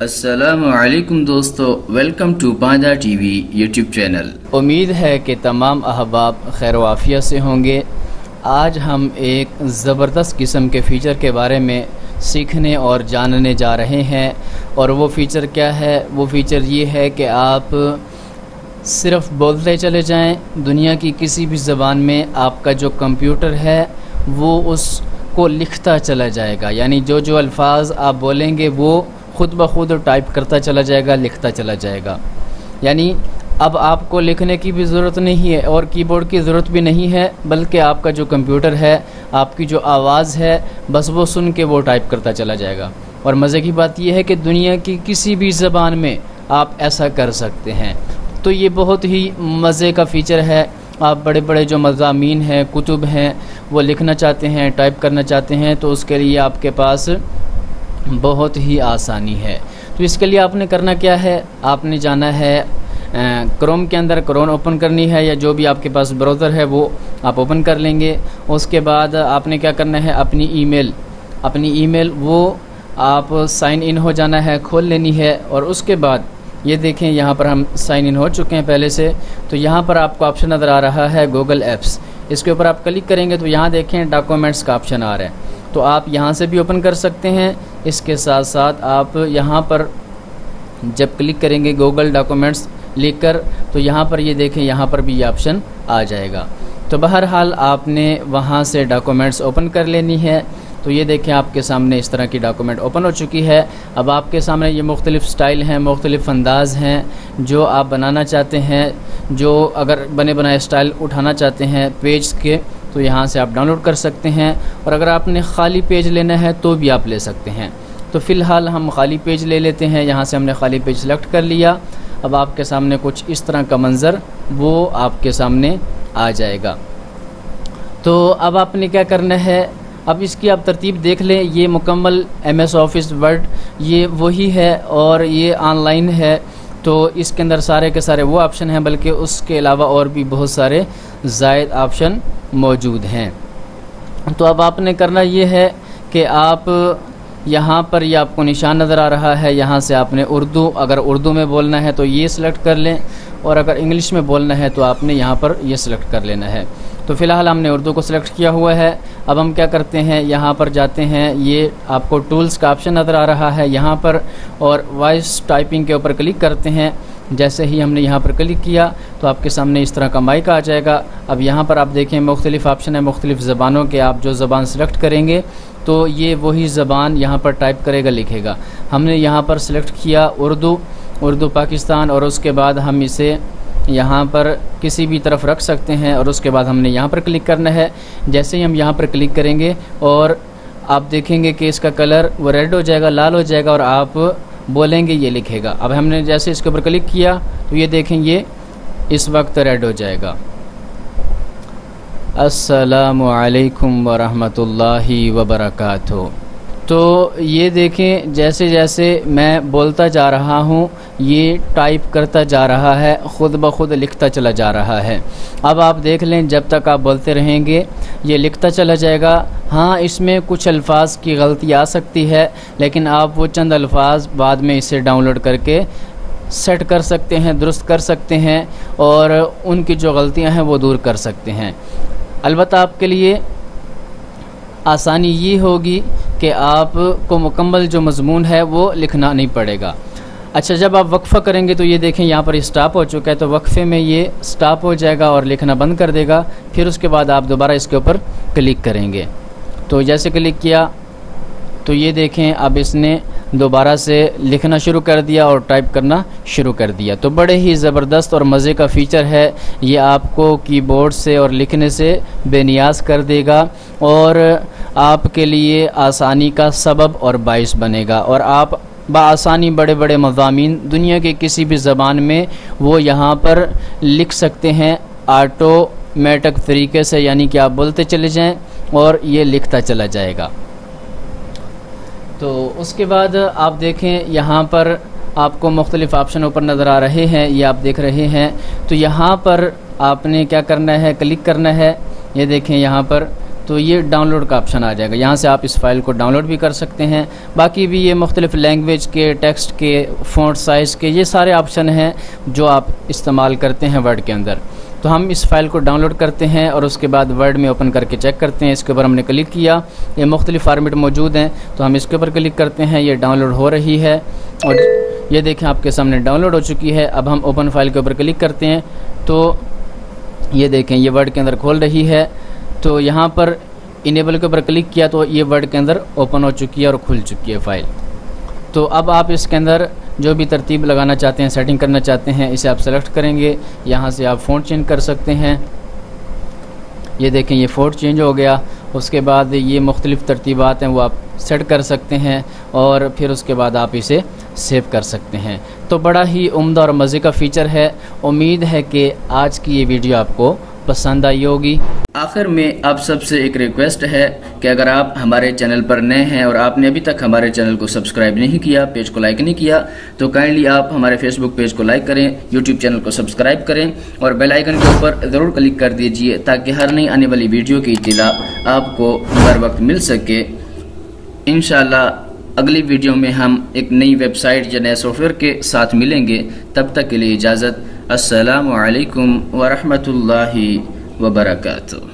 अस्सलामुअलैकुम दोस्तों, welcome to पांदा टीवी यूट्यूब चैनल। उम्मीद है कि तमाम अहबाब खैर वाफियत से होंगे। आज हम एक ज़बरदस्त किस्म के फ़ीचर के बारे में सीखने और जानने जा रहे हैं। और वो फ़ीचर क्या है? वो फ़ीचर ये है कि आप सिर्फ़ बोलते चले जाएं, दुनिया की किसी भी ज़बान में आपका जो कंप्यूटर है वो उसको लिखता चला जाएगा। यानी जो जो अल्फाज आप बोलेंगे वो ख़ुद ब खुद टाइप करता चला जाएगा, लिखता चला जाएगा। यानी अब आपको लिखने की भी ज़रूरत नहीं है और कीबोर्ड की ज़रूरत भी नहीं है, बल्कि आपका जो कंप्यूटर है, आपकी जो आवाज़ है, बस वो सुन के वो टाइप करता चला जाएगा। और मज़े की बात यह है कि दुनिया की किसी भी ज़बान में आप ऐसा कर सकते हैं। तो ये बहुत ही मज़े का फ़ीचर है। आप बड़े बड़े जो मज़ामीन हैं, कुतुब हैं, वो लिखना चाहते हैं, टाइप करना चाहते हैं, तो उसके लिए आपके पास बहुत ही आसानी है। तो इसके लिए आपने करना क्या है? आपने जाना है क्रोम के अंदर, क्रोम ओपन करनी है, या जो भी आपके पास ब्राउज़र है वो आप ओपन कर लेंगे। उसके बाद आपने क्या करना है? अपनी ईमेल वो आप साइन इन हो जाना है, खोल लेनी है। और उसके बाद ये देखें, यहाँ पर हम साइन इन हो चुके हैं पहले से। तो यहाँ पर आपको ऑप्शन नज़र आ रहा है गूगल ऐप्स। इसके ऊपर आप क्लिक करेंगे तो यहाँ देखें डॉक्यूमेंट्स का ऑप्शन आ रहा है। तो आप यहाँ से भी ओपन कर सकते हैं। इसके साथ साथ आप यहाँ पर जब क्लिक करेंगे गूगल डॉक्यूमेंट्स लिखकर, तो यहाँ पर ये देखें, यहाँ पर भी ये ऑप्शन आ जाएगा। तो बहरहाल आपने वहाँ से डॉक्यूमेंट्स ओपन कर लेनी है। तो ये देखें, आपके सामने इस तरह की डॉक्यूमेंट ओपन हो चुकी है। अब आपके सामने ये मुख्तलिफ़ स्टाइल हैं, मुख्तलिफ़ अंदाज़ हैं जो आप बनाना चाहते हैं। जो अगर बने बनाए स्टाइल उठाना चाहते हैं पेज के, तो यहाँ से आप डाउनलोड कर सकते हैं। और अगर आपने ख़ाली पेज लेना है तो भी आप ले सकते हैं। तो फ़िलहाल हम ख़ाली पेज ले लेते हैं। यहाँ से हमने ख़ाली पेज सेलेक्ट कर लिया। अब आपके सामने कुछ इस तरह का मंज़र वो आपके सामने आ जाएगा। तो अब आपने क्या करना है? अब इसकी आप तरतीब देख लें। ये मुकम्मल MS ऑफिस वर्ड ये वही है और ये ऑनलाइन है। तो इसके अंदर सारे के सारे वो ऑप्शन हैं, बल्कि उसके अलावा और भी बहुत सारे ज़ायद ऑप्शन मौजूद हैं। तो अब आपने करना ये है कि आप यहाँ पर ये आपको निशान नज़र आ रहा है, यहाँ से आपने अगर उर्दू में बोलना है तो ये सिलेक्ट कर लें, और अगर इंग्लिश में बोलना है तो आपने यहाँ पर ये सिलेक्ट कर लेना है। तो फ़िलहाल हमने उर्दू को सिलेक्ट किया हुआ है। अब हम क्या करते हैं, यहाँ पर जाते हैं, ये आपको टूल्स का ऑप्शन नज़र आ रहा है यहाँ पर, और वॉइस टाइपिंग के ऊपर क्लिक करते हैं। जैसे ही हमने यहाँ पर क्लिक किया तो आपके सामने इस तरह का माइक आ जाएगा। अब यहाँ पर आप देखें मुख्तलिफ़ ऑप्शन है, मुख्तलिफ़ ज़बानों के। आप जो ज़बान सेलेक्ट करेंगे तो ये वही ज़बान यहाँ पर टाइप करेगा, लिखेगा। हमने यहाँ पर सिलेक्ट किया उर्दू पाकिस्तान, और उसके बाद हम इसे यहाँ पर किसी भी तरफ रख सकते हैं। और उसके बाद हमने यहाँ पर क्लिक करना है। जैसे ही हम यहाँ पर क्लिक करेंगे और आप देखेंगे कि इसका कलर वो रेड हो जाएगा, लाल हो जाएगा, और आप बोलेंगे ये लिखेगा। अब हमने जैसे इसके ऊपर क्लिक किया तो ये देखें, ये इस वक्त रेड हो जाएगा। अस्सलामु अलैकुम व रहमतुल्लाहि व बरकातुहू। तो ये देखें, जैसे जैसे मैं बोलता जा रहा हूँ ये टाइप करता जा रहा है, ख़ुद ब खुद लिखता चला जा रहा है। अब आप देख लें, जब तक आप बोलते रहेंगे ये लिखता चला जाएगा। हाँ, इसमें कुछ अल्फाज की गलती आ सकती है, लेकिन आप वो चंद अल्फाज बाद में इसे डाउनलोड करके सेट कर सकते हैं, दुरुस्त कर सकते हैं, और उनकी जो गलतियाँ हैं वो दूर कर सकते हैं। अलबत्ता आपके लिए आसानी ये होगी कि आपको मुकम्मल जो मज़मून है वो लिखना नहीं पड़ेगा। अच्छा, जब आप वक्फ़ा करेंगे तो ये देखें, यहाँ पर स्टॉप हो चुका है। तो वक्फ़े में ये स्टॉप हो जाएगा और लिखना बंद कर देगा। फिर उसके बाद आप दोबारा इसके ऊपर क्लिक करेंगे। तो जैसे क्लिक किया तो ये देखें, अब इसने दोबारा से लिखना शुरू कर दिया और टाइप करना शुरू कर दिया। तो बड़े ही ज़बरदस्त और मज़े का फ़ीचर है। ये आपको कीबोर्ड से और लिखने से बेनियाज़ कर देगा और आपके लिए आसानी का सबब और बाइस बनेगा। और आप बआसानी बड़े बड़े मज़ामीन दुनिया के किसी भी ज़बान में वो यहाँ पर लिख सकते हैं ऑटोमेटिक तरीके से। यानी कि आप बोलते चले जाएँ और ये लिखता चला जाएगा। तो उसके बाद आप देखें, यहाँ पर आपको मुख्तलिफ़ ऑप्शन ऊपर नज़र आ रहे हैं, ये आप देख रहे हैं। तो यहाँ पर आपने क्या करना है, क्लिक करना है। ये देखें यहाँ पर, तो ये डाउनलोड का ऑप्शन आ जाएगा। यहाँ से आप इस फाइल को डाउनलोड भी कर सकते हैं। बाकी भी ये मुख्तलिफ़ लैंग्वेज के, टेक्स्ट के, फ़ॉन्ट साइज़ के, ये सारे ऑप्शन हैं जो आप इस्तेमाल करते हैं वर्ड के अंदर। तो हम इस फाइल को डाउनलोड करते हैं और उसके बाद वर्ड में ओपन करके चेक करते हैं। इसके ऊपर हमने क्लिक किया, ये मुख्तलिफ़ फॉर्मेट मौजूद हैं, तो हम इसके ऊपर क्लिक करते हैं। ये डाउनलोड हो रही है और ये देखें आपके सामने डाउनलोड हो चुकी है। अब हम ओपन फाइल के ऊपर क्लिक करते हैं तो ये देखें ये वर्ड के अंदर खोल रही है। तो यहाँ पर इनेबल के ऊपर क्लिक किया तो ये वर्ड के अंदर ओपन हो चुकी है और खुल चुकी है फ़ाइल। तो अब आप इसके अंदर जो भी तरतीब लगाना चाहते हैं, सेटिंग करना चाहते हैं, इसे आप सेलेक्ट करेंगे। यहाँ से आप फ़ॉन्ट चेंज कर सकते हैं। ये देखें ये फ़ॉन्ट चेंज हो गया। उसके बाद ये मुख्तलिफ़ तरतीबात हैं वो आप सेट कर सकते हैं और फिर उसके बाद आप इसे सेव कर सकते हैं। तो बड़ा ही उम्दा और मज़े का फ़ीचर है। उम्मीद है कि आज की ये वीडियो आपको पसंद आई होगी। आखिर में आप सबसे एक रिक्वेस्ट है कि अगर आप हमारे चैनल पर नए हैं और आपने अभी तक हमारे चैनल को सब्सक्राइब नहीं किया, पेज को लाइक नहीं किया, तो काइंडली आप हमारे फेसबुक पेज को लाइक करें, यूट्यूब चैनल को सब्सक्राइब करें और बेल आइकन के ऊपर ज़रूर क्लिक कर दीजिए ताकि हर नई आने वाली वीडियो की इत्तला आपको बर वक्त मिल सके। इंशाअल्लाह अगली वीडियो में हम एक नई वेबसाइट या नए सॉफ्टवेयर के साथ मिलेंगे। तब तक के लिए इजाज़त। अस्सलामु अलैकुम व रहमतुल्लाहि व बरकातुहू।